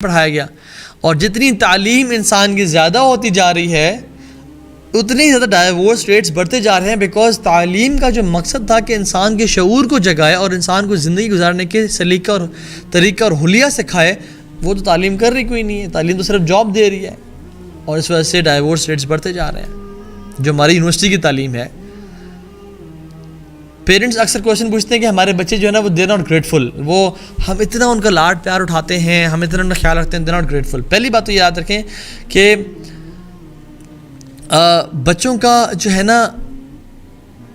पढ़ाया गया। और जितनी तालीम इंसान की ज़्यादा होती जा रही है उतनी ज़्यादा डाइवोर्स रेट्स बढ़ते जा रहे हैं, बिकॉज तालीम का जो मकसद था कि इंसान के शऊर को जगाए और इंसान को ज़िंदगी गुजारने के सलीका और तरीका और हुलिया सिखाए, वो तो तालीम कर रही कोई नहीं है। तालीम तो सिर्फ जॉब दे रही है और इस वजह से डाइवोर्स रेट्स बढ़ते जा रहे हैं। जो हमारी यूनिवर्सिटी की तालीम है, पेरेंट्स अक्सर क्वेश्चन पूछते हैं कि हमारे बच्चे जो है ना वो दे नॉट ग्रेटफुल, वो हम इतना उनका लाड प्यार उठाते हैं, हम इतना उनका ख्याल रखते हैं, दे नॉट ग्रेटफुल। पहली बात तो ये याद रखें कि बच्चों का जो है ना,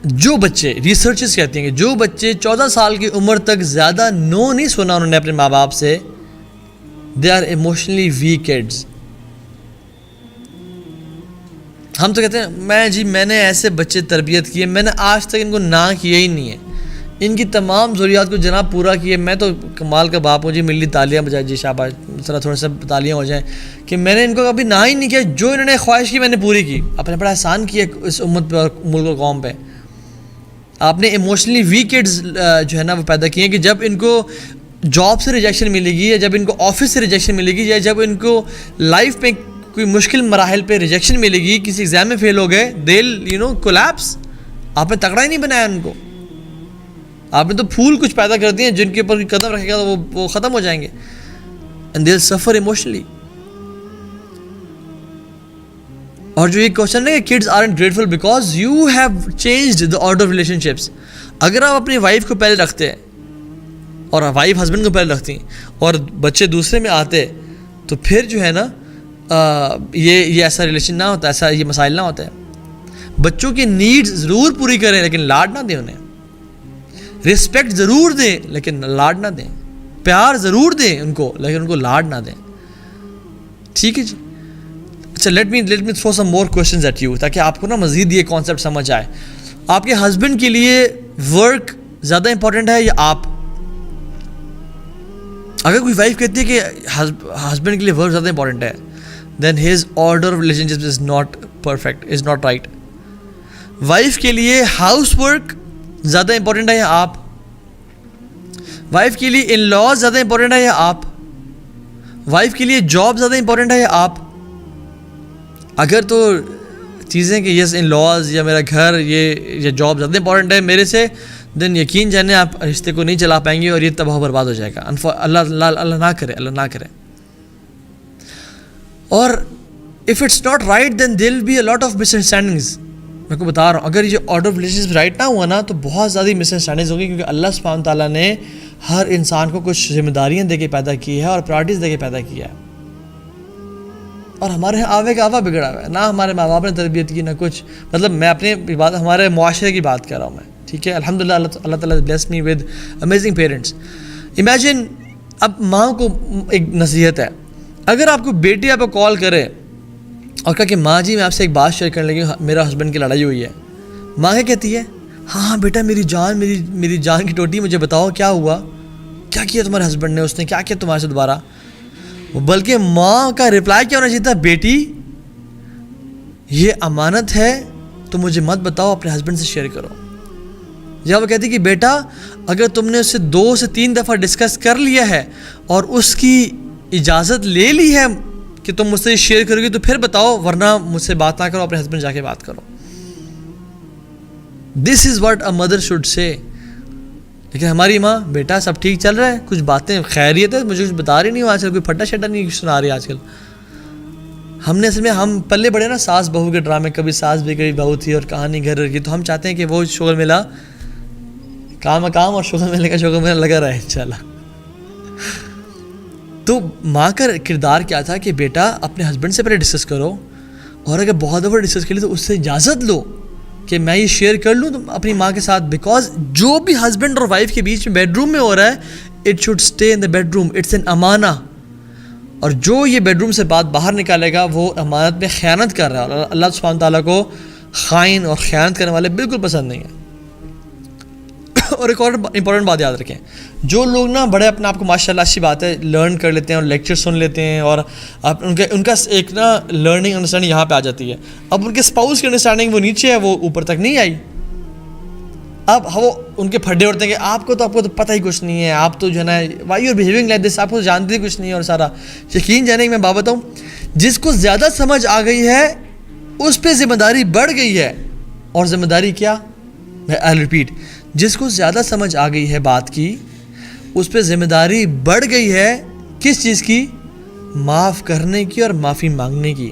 जो बच्चे, रिसर्चर्स कहते हैं कि जो बच्चे 14 साल की उम्र तक ज़्यादा नो नहीं सुना उन्होंने अपने माँ बाप से, they are emotionally weak kids. हम तो कहते हैं मैंने ऐसे बच्चे तरबियत किए, मैंने आज तक इनको ना किया ही नहीं है, इनकी तमाम ज़रूरियात को जनाब पूरा किए, मैं तो कमाल का बाप हूँ जी, मिली तालियाँ बजाए जी, शाबाश, थोड़ा सा तालियाँ हो जाएं कि मैंने इनको कभी ना ही नहीं किया। जो इन्होंने ख्वाहिश की मैंने पूरी की। आपने बड़ा एहसान किया इस उम्मत पे और मुल्क और कौम पे। आपने इमोशनली वीक किड्स जो है ना वो पैदा किए कि जब इनको जॉब से रिजेक्शन मिलेगी, या जब इनको ऑफिस से रिजेक्शन मिलेगी, या जब इनको लाइफ में कोई मुश्किल मराहल पे रिजेक्शन मिलेगी, किसी एग्ज़ाम में फेल हो गए, देल कोलैप्स। आपने तगड़ा ही नहीं बनाया उनको, आपने तो फूल कुछ पैदा कर दिए जिनके ऊपर कदम रखेगा तो वो ख़त्म हो जाएंगे, and they will suffer emotionally. और जो ये क्वेश्चन है कि kids aren't grateful because you have changed the order of relationships. अगर आप अपनी वाइफ को पहले रखते हैं और वाइफ हस्बैंड को पहले रखती और बच्चे दूसरे में आते, तो फिर जो है ना ये ऐसा रिलेशन ना होता, ऐसा ये मसाइल ना होता है। बच्चों की नीड्स ज़रूर पूरी करें लेकिन लाड ना दें उन्हें, रिस्पेक्ट ज़रूर दें लेकिन लाड ना दें, प्यार ज़रूर दें उनको लेकिन उनको लाड ना दें। ठीक है जी। अच्छा, let me throw some more questions at you, ताकि आपको ना मज़ीद ये कॉन्सेप्ट समझ आए। आपके हस्बैंड के लिए वर्क ज़्यादा इंपॉर्टेंट है या आप? अगर कोई वाइफ कहती है कि हस्बैंड के लिए वर्क ज़्यादा इंपॉर्टेंट है, then his order of relationships is not perfect, is not right. Wife के लिए हाउस वर्क ज़्यादा इंपॉर्टेंट है या आप? वाइफ के लिए इन लॉज ज़्यादा इंपॉर्टेंट है या आप? वाइफ के लिए जॉब ज़्यादा इंपॉर्टेंट है या आप? अगर तो चीज़ें कि यस इन लॉज या मेरा घर ये जॉब ज़्यादा इंपॉर्टेंट है मेरे से, देन यकीन जाने आप रिश्ते को नहीं चला पाएंगे और ये तबाह बर्बाद हो जाएगा। अल्लाह ना करे, अल्लाह ना करे। और if it's not right then there will be a lot of misunderstandings. मैं को बता रहा हूँ, अगर ये ऑर्डर ऑफ रिलेशनशिप राइट ना हुआ ना तो बहुत ज़्यादा मिसअंडरस्टैंडिंग्स होगी, क्योंकि अल्लाह सुब्हान ताला ने हर इंसान को कुछ जिम्मेदारियाँ दे के पैदा की है और प्रायोरिटीज़ दे के पैदा किया है। और हमारे यहाँ आवे का आवा बिगड़ा हुआ है, ना हमारे माँ बाप ने तरबियत की ना कुछ। मतलब मैं अपनी बात, हमारे मुआशरे की बात कर रहा हूँ मैं, ठीक है। अल्हम्दुलिल्लाह अल्लाह ताला bless me with amazing parents. Imagine, अब माँ को एक नसीहत है, अगर आपको बेटी आपको कॉल करे और कहा कि माँ जी मैं आपसे एक बात शेयर करने लगी, मेरा हस्बैंड की लड़ाई हुई है। माँ क्या कहती है? हाँ बेटा मेरी जान की टोटी, मुझे बताओ क्या हुआ, क्या किया तुम्हारे हस्बैंड ने, उसने क्या किया तुम्हारे से दोबारा? बल्कि माँ का रिप्लाई क्या होना चाहिए था? बेटी ये अमानत है तो मुझे मत बताओ, अपने हस्बैंड से शेयर करो। जब वो कहती कि बेटा अगर तुमने उससे 2 से 3 दफ़ा डिस्कस कर लिया है और उसकी इजाज़त ले ली है कि तुम मुझसे शेयर करोगे तो फिर बताओ, वरना मुझसे बात ना करो, अपने हस्बैंड जाके बात करो। This is what a mother should say. लेकिन हमारी माँ, बेटा सब ठीक चल रहा है, कुछ बातें खैरियत है, मुझे कुछ बता रही नहीं हो आजकल, कोई फटा शटा नहीं सुना रही आजकल। हमने असल में हम पल्ले बड़े ना सास बहू के ड्रामे, कभी सास भी कभी बहू थी और कहानी घर की, तो हम चाहते हैं कि वो शुगर मेला काम और शुगर मेले का शुगर मेला लगा रहा है इंशाल्लाह। तो माँ का किरदार क्या था कि बेटा अपने हस्बैंड से पहले डिस्कस करो, और अगर बहुत दफ़ा डिस्कस कर ली तो उससे इजाज़त लो कि मैं ये शेयर कर लूँ तो अपनी माँ के साथ। बिकॉज जो भी हस्बैंड और वाइफ के बीच में बेडरूम में हो रहा है, it should stay in the bedroom, it's an अमाना। और जो ये बेडरूम से बात बाहर निकालेगा वो अमानत में ख़यानत कर रहा है, और अल्लाह सुब्हान ताला को ख़ाइन और ख़यानत करने वाले बिल्कुल पसंद नहीं है। और एक और इंपॉर्टेंट बात याद रखें, जो लोग ना बड़े अपने आप को माशाल्लाह अच्छी बात है लर्न कर लेते हैं और लेक्चर सुन लेते हैं, और उनका एक ना लर्निंग अंडरस्टैंडिंग यहाँ पे आ जाती है। अब उनके स्पाउस की अंडरस्टैंडिंग वो नीचे है, वो ऊपर तक नहीं आई। अब वो उनके फड्डे उड़ते हैं कि आपको तो पता ही कुछ नहीं है, आप तो जो है ना why you are behaving like this, आपको तो जानते ही कुछ नहीं है और सारा। यकीन जाने की मैं बात बताऊँ, जिसको ज़्यादा समझ आ गई है उस पर जिम्मेदारी बढ़ गई है। और जिम्मेदारी क्या, मैं आई रिपीट, जिसको ज़्यादा समझ आ गई है बात की, उस पर जिम्मेदारी बढ़ गई है किस चीज़ की, माफ़ करने की और माफ़ी मांगने की।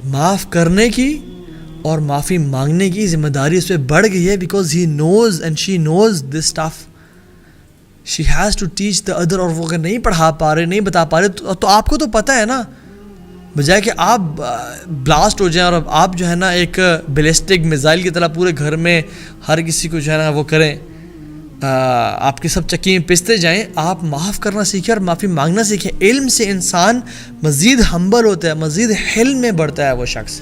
माफ़ करने की और माफ़ी मांगने की जिम्मेदारी उस पर बढ़ गई है, because he knows and she knows this stuff, she has to teach the other. और वो अगर नहीं पढ़ा पा रहे, नहीं बता पा रहे, तो आपको तो पता है ना, बजाय कि आप ब्लास्ट हो जाएं और आप जो है ना एक बैलिस्टिक मिसाइल की तरह पूरे घर में हर किसी को जो है ना वो करें, आपकी सब चक्की में पिसते जाएं, आप माफ़ करना सीखें और माफ़ी मांगना सीखें। इल्म से इंसान मज़ीद हम्बल होता है, मज़ीद हिल्म में बढ़ता है वो शख्स।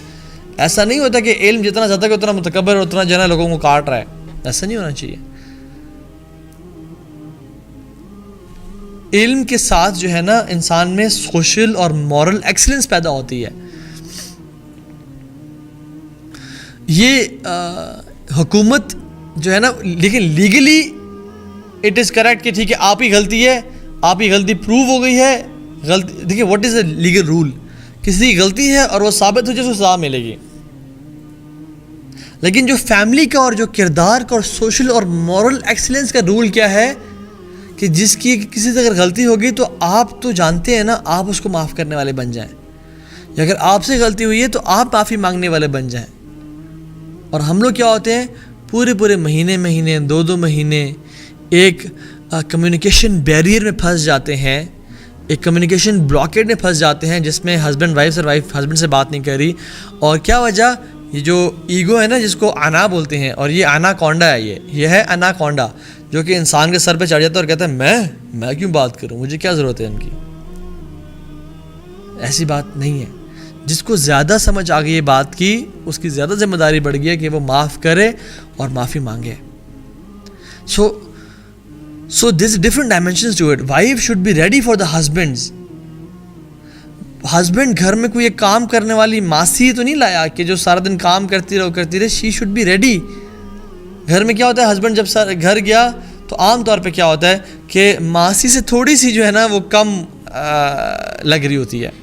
ऐसा नहीं होता कि इल्म जितना ज़्यादा उतना मुतकब्बर, उतना जो है ना लोगों को काट रहा है, ऐसा नहीं होना चाहिए। इल्म के साथ जो है ना इंसान में सोशल और मॉरल एक्सीलेंस पैदा होती है। ये हुकूमत जो है ना, लेकिन लीगली इट इज़ करेक्ट कि ठीक है आप ही गलती है, आप ही गलती प्रूव हो गई है, गलती। देखिए what is a legal rule, किसी की गलती है और वो साबित हो जाए तो सज़ा मिलेगी। लेकिन जो फैमिली का और जो किरदार का और सोशल और मॉरल एक्सीलेंस का रूल क्या है कि जिसकी किसी से अगर गलती होगी तो आप तो जानते हैं ना, आप उसको माफ़ करने वाले बन जाएं, या अगर आपसे गलती हुई है तो आप माफ़ी मांगने वाले बन जाएं। और हम लोग क्या होते हैं, पूरे महीने 2 महीने एक कम्युनिकेशन बैरियर में फंस जाते हैं, एक कम्युनिकेशन ब्लॉकेड में फंस जाते हैं, जिसमें हस्बैंड वाइफ हस्बैंड से बात नहीं कर रही। और क्या वजह, ये जो ईगो है ना, जिसको आना बोलते हैं, और ये अनाकोंडा है, ये है अनाकोंडा, जो कि इंसान के सर पे चढ़ जाता है और कहता है मैं क्यों बात करूं, मुझे क्या ज़रूरत है इनकी। ऐसी बात नहीं है। जिसको ज़्यादा समझ आ गई ये बात की, उसकी ज़्यादा जिम्मेदारी बढ़ गई है कि वो माफ़ करे और माफ़ी मांगे। So there's different dimensions to it. Wife should be ready for the husbands. Husband घर में कोई एक काम करने वाली मासी तो नहीं लाया कि जो सारा दिन काम करती रहे। She should be ready. घर में क्या होता है, हस्बैंड जब घर गया तो आम तौर पे क्या होता है कि मासी से थोड़ी सी जो है ना वो कम लग रही होती है,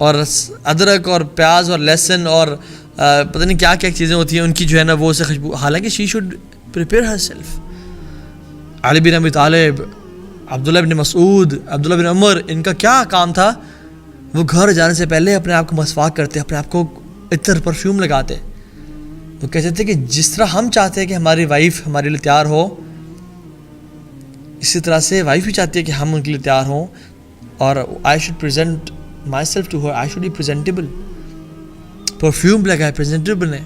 और अदरक और प्याज और लहसुन और पता नहीं क्या क्या चीज़ें होती हैं उनकी जो है ना वो से खुशबू। हालांकि she should prepare herself. Ali bin Abi Talib, Abdullah bin Masood, Abdullah bin Umar, इनका क्या काम था, वो घर जाने से पहले अपने आप को मसवाक करते, अपने आप को इत्र परफ्यूम लगाते। वो कहते थे कि जिस तरह हम चाहते हैं कि हमारी वाइफ हमारे लिए तैयार हो, इसी तरह से वाइफ भी चाहती है कि हम उनके लिए तैयार हों। और I should present myself to her, I should be presentable. Perfume लगाए, प्रेजेंटेबल है।